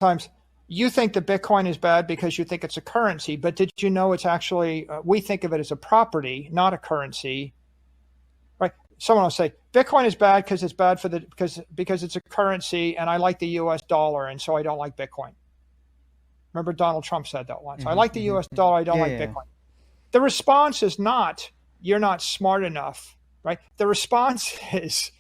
sometimes you think that Bitcoin is bad because you think it's a currency, but did you know it's actually, we think of it as a property, not a currency, right? Someone will say, Bitcoin is bad because it's bad for because it's a currency and I like the US dollar and so I don't like Bitcoin. Remember Donald Trump said that once. I like the US dollar, I don't like Bitcoin. The response is not, you're not smart enough, right? The response is,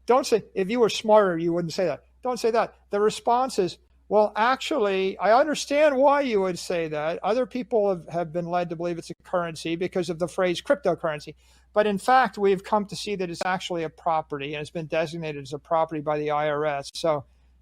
don't say, if you were smarter, you wouldn't say that. Don't say that. The response is, well, actually, I understand why you would say that. Other people have been led to believe it's a currency because of the phrase cryptocurrency. But in fact, we've come to see that it's actually a property and it's been designated as a property by the IRS.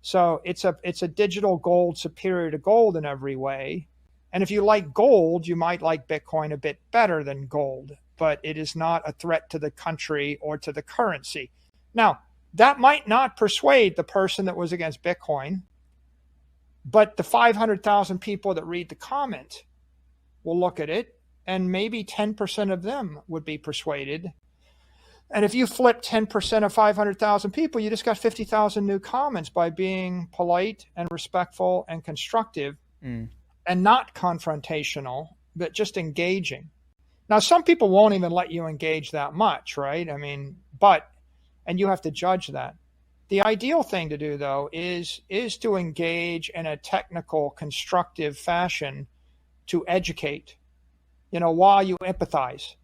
So it's a digital gold superior to gold in every way. And if you like gold, you might like Bitcoin a bit better than gold, but it is not a threat to the country or to the currency. Now, that might not persuade the person that was against Bitcoin, but the 500,000 people that read the comment will look at it, and maybe 10% of them would be persuaded. And if you flip 10% of 500,000 people, you just got 50,000 new comments by being polite and respectful and constructive and not confrontational, but just engaging. Now, some people won't even let you engage that much, right? I mean, and you have to judge that. The ideal thing to do, though, is to engage in a technical, constructive fashion to educate, while you empathize.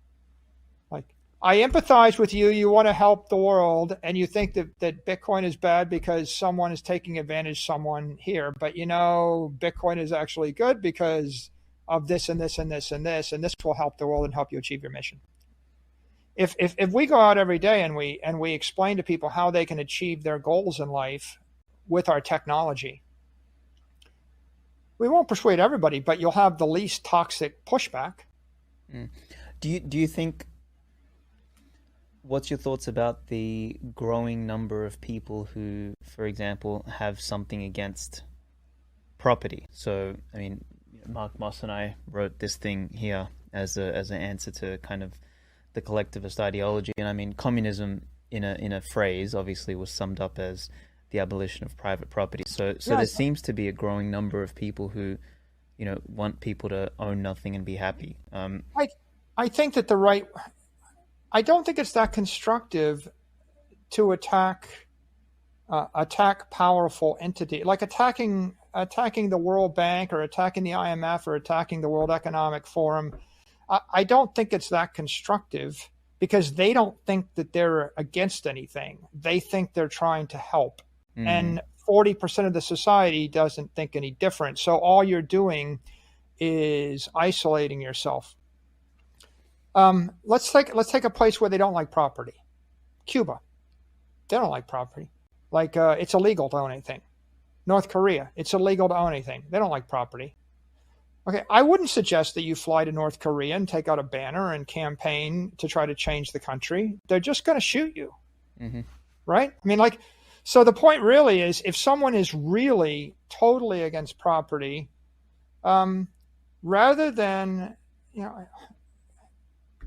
Like, I empathize with you. You want to help the world, and you think that Bitcoin is bad because someone is taking advantage of someone here. But, Bitcoin is actually good because of this and this and this and this, and this will help the world and help you achieve your mission. If we go out every day and we explain to people how they can achieve their goals in life with our technology, we won't persuade everybody, but you'll have the least toxic pushback. Do you think, what's your thoughts about the growing number of people who, for example, have something against property? So, I mean, Mark Moss and I wrote this thing here as an answer to kind of the collectivist ideology, and I mean, communism in a phrase obviously was summed up as the abolition of private property. So there seems to be a growing number of people who, want people to own nothing and be happy. I think that I don't think it's that constructive to attack powerful entity, like attacking the World Bank or attacking the IMF or attacking the World Economic Forum. I don't think it's that constructive because they don't think that they're against anything. They think they're trying to help. And 40% of the society doesn't think any different. So all you're doing is isolating yourself. Let's take a place where they don't like property. Cuba. They don't like property. Like it's illegal to own anything. North Korea. It's illegal to own anything. They don't like property. Okay, I wouldn't suggest that you fly to North Korea and take out a banner and campaign to try to change the country. They're just going to shoot you, right? I mean, so the point really is, if someone is really totally against property, rather than,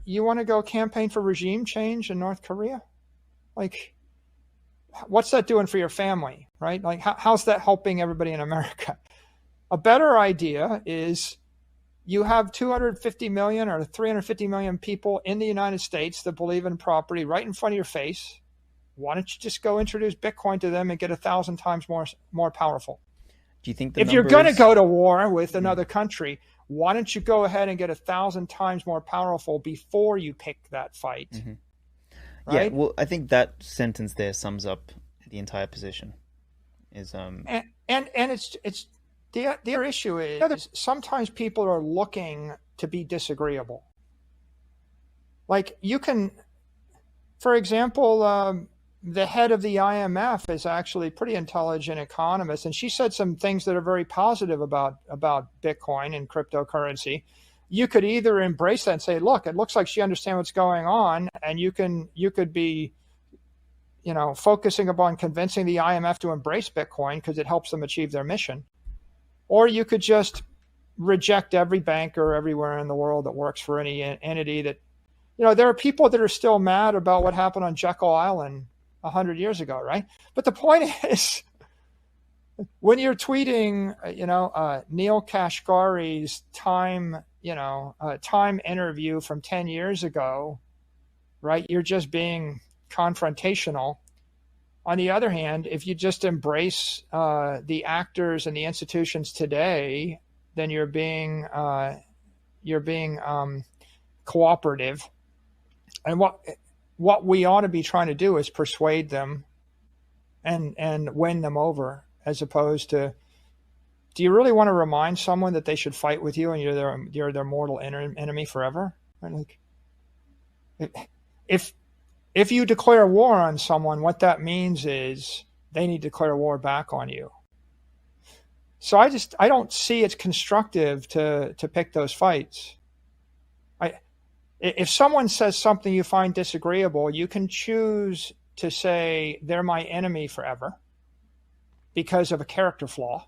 you want to go campaign for regime change in North Korea? Like, what's that doing for your family, right? Like, how's that helping everybody in America? A better idea is you have 250 million or 350 million people in the United States that believe in property right in front of your face. Why don't you just go introduce Bitcoin to them and get 1,000 times more powerful? Do you think if you're going to go to war with another country, why don't you go ahead and get 1,000 times more powerful before you pick that fight? Yeah, Right? well, I think that sentence there sums up the entire position. And it's the other issue is sometimes people are looking to be disagreeable. Like, you can, for example, the head of the IMF is actually a pretty intelligent economist, and she said some things that are very positive about Bitcoin and cryptocurrency. You could either embrace that and say, look, it looks like she understands what's going on, and you could be, focusing upon convincing the IMF to embrace Bitcoin because it helps them achieve their mission. Or you could just reject every banker everywhere in the world that works for any entity that, there are people that are still mad about what happened on Jekyll Island 100 years ago, right? But the point is, when you're tweeting, Neil Kashkari's time interview from 10 years ago, right? You're just being confrontational. On the other hand, if you just embrace the actors and the institutions today, then you're being cooperative. And what we ought to be trying to do is persuade them and win them over, as opposed to, do you really want to remind someone that they should fight with you and you're their mortal enemy forever? Like, if you declare war on someone, what that means is they need to declare war back on you. So I don't see it's constructive to pick those fights. If someone says something you find disagreeable, you can choose to say they're my enemy forever because of a character flaw.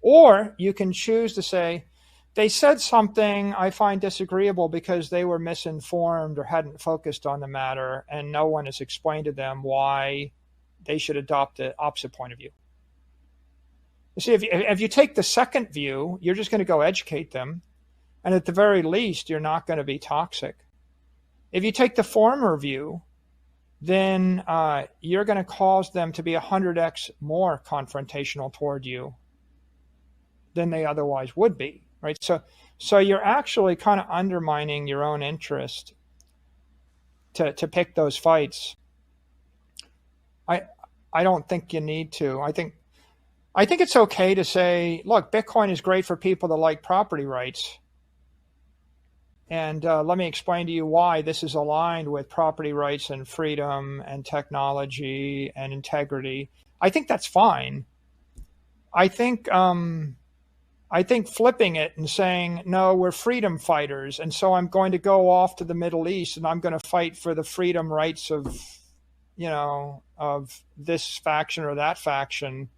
Or you can choose to say they said something I find disagreeable because they were misinformed or hadn't focused on the matter, and no one has explained to them why they should adopt the opposite point of view. You see, if you take the second view, you're just going to go educate them. And at the very least, you're not going to be toxic. If you take the former view, then you're going to cause them to be 100x more confrontational toward you than they otherwise would be, right? So you're actually kind of undermining your own interest to pick those fights. I don't think you need to. I think it's okay to say, look, Bitcoin is great for people that like property rights. And let me explain to you why this is aligned with property rights and freedom and technology and integrity. I think that's fine. I think flipping it and saying, no, we're freedom fighters, and so I'm going to go off to the Middle East and I'm going to fight for the freedom rights of this faction or that faction.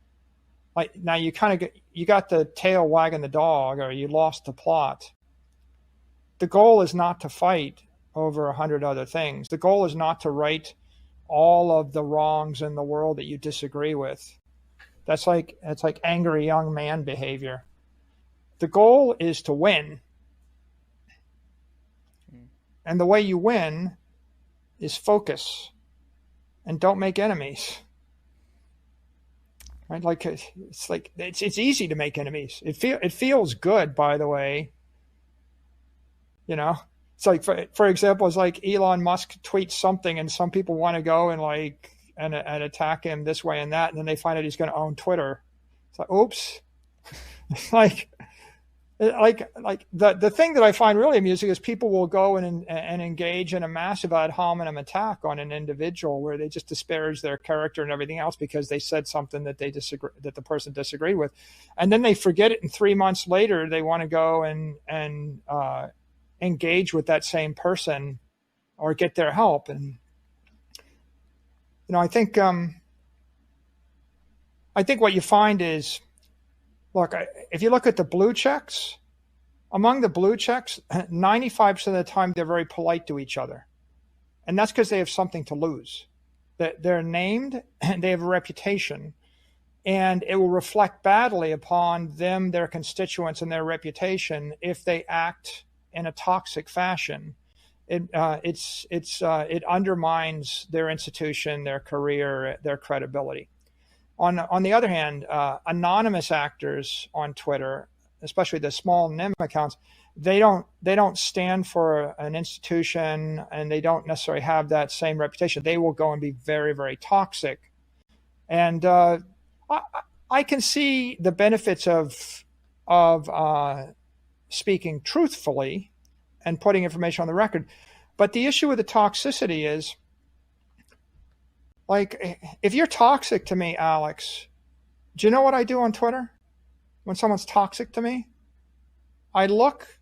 Like, now you got the tail wagging the dog, or you lost the plot. The goal is not to fight over 100 other things. The goal is not to right all of the wrongs in the world that you disagree with. It's like angry young man behavior. The goal is to win. And the way you win is focus and don't make enemies. Right? It's easy to make enemies. It feels good, by the way. It's like, for example, it's like Elon Musk tweets something and some people want to go and attack him this way and that, and then they find out he's going to own Twitter. It's like, oops. like the thing that I find really amusing is people will go and engage in a massive ad hominem attack on an individual where they just disparage their character and everything else because they said something that the person disagreed with, and then they forget it, and 3 months later they want to go and engage with that same person or get their help. And I think what you find is, look, if you look at the blue checks, among the blue checks, 95% of the time they're very polite to each other. And that's because they have something to lose. They're named, and they have a reputation, and it will reflect badly upon them, their constituents, and their reputation if they act in a toxic fashion. It undermines their institution, their career, their credibility. On the other hand, anonymous actors on Twitter, especially the small NIM accounts, they don't stand for an institution, and they don't necessarily have that same reputation. They will go and be very, very toxic. And I can see the benefits of speaking truthfully and putting information on the record. But the issue with the toxicity is, like, if you're toxic to me, Alex, do you know what I do on Twitter when someone's toxic to me? I look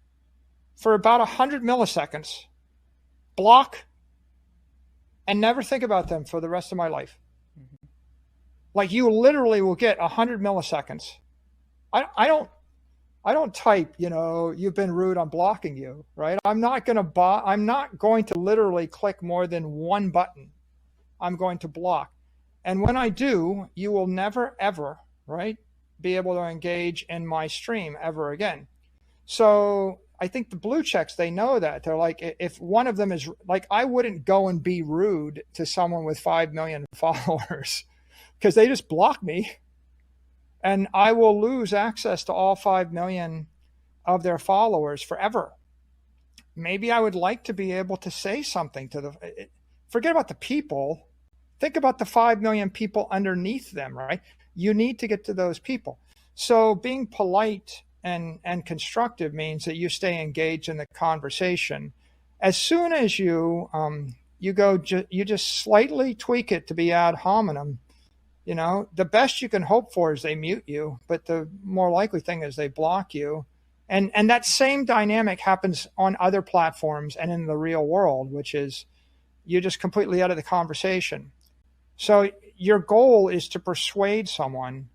for about 100 milliseconds, block, and never think about them for the rest of my life. Mm-hmm. Like, you literally will get 100 milliseconds. I don't type, you've been rude, I'm blocking you, right? I'm not going to literally click more than one button. I'm going to block. And when I do, you will never, ever, right, be able to engage in my stream ever again. So I think the blue checks, they know that. They're like, if one of them is like, I wouldn't go and be rude to someone with 5 million followers because they just block me and I will lose access to all 5 million of their followers forever. Maybe I would like to be able to say something to the, forget about the people. Think about the 5 million people underneath them, right? You need to get to those people. So being polite and constructive means that you stay engaged in the conversation. As soon as you you just slightly tweak it to be ad hominem, the best you can hope for is they mute you, but the more likely thing is they block you. And that same dynamic happens on other platforms and in the real world, which is you're just completely out of the conversation. So your goal is to persuade someone.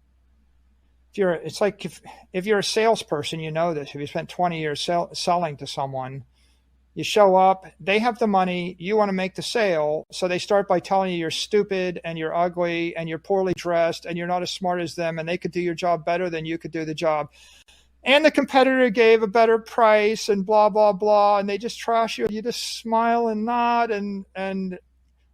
It's like if you're a salesperson, you know this. If you spent 20 years selling to someone, you show up, they have the money, you want to make the sale, so they start by telling you you're stupid and you're ugly and you're poorly dressed and you're not as smart as them and they could do your job better than you could do the job. And the competitor gave a better price and blah, blah, blah. And they just trash you. You just smile and nod. And then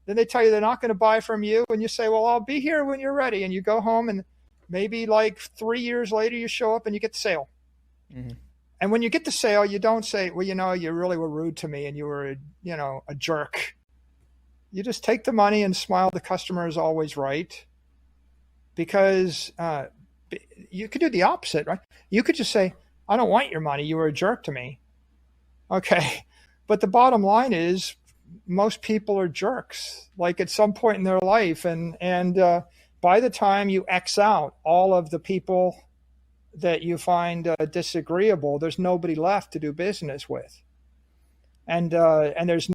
they tell you they're not going to buy from you. And you say, well, I'll be here when you're ready. And you go home and maybe like 3 years later, you show up and you get the sale. Mm-hmm. And when you get the sale, you don't say, well, you really were rude to me and you were, a jerk. You just take the money and smile. The customer is always right. Because, you could do the opposite, right? You could just say, I don't want your money. You were a jerk to me. Okay. But the bottom line is most people are jerks, like at some point in their life. And by the time you X out all of the people that you find disagreeable, there's nobody left to do business with. And there's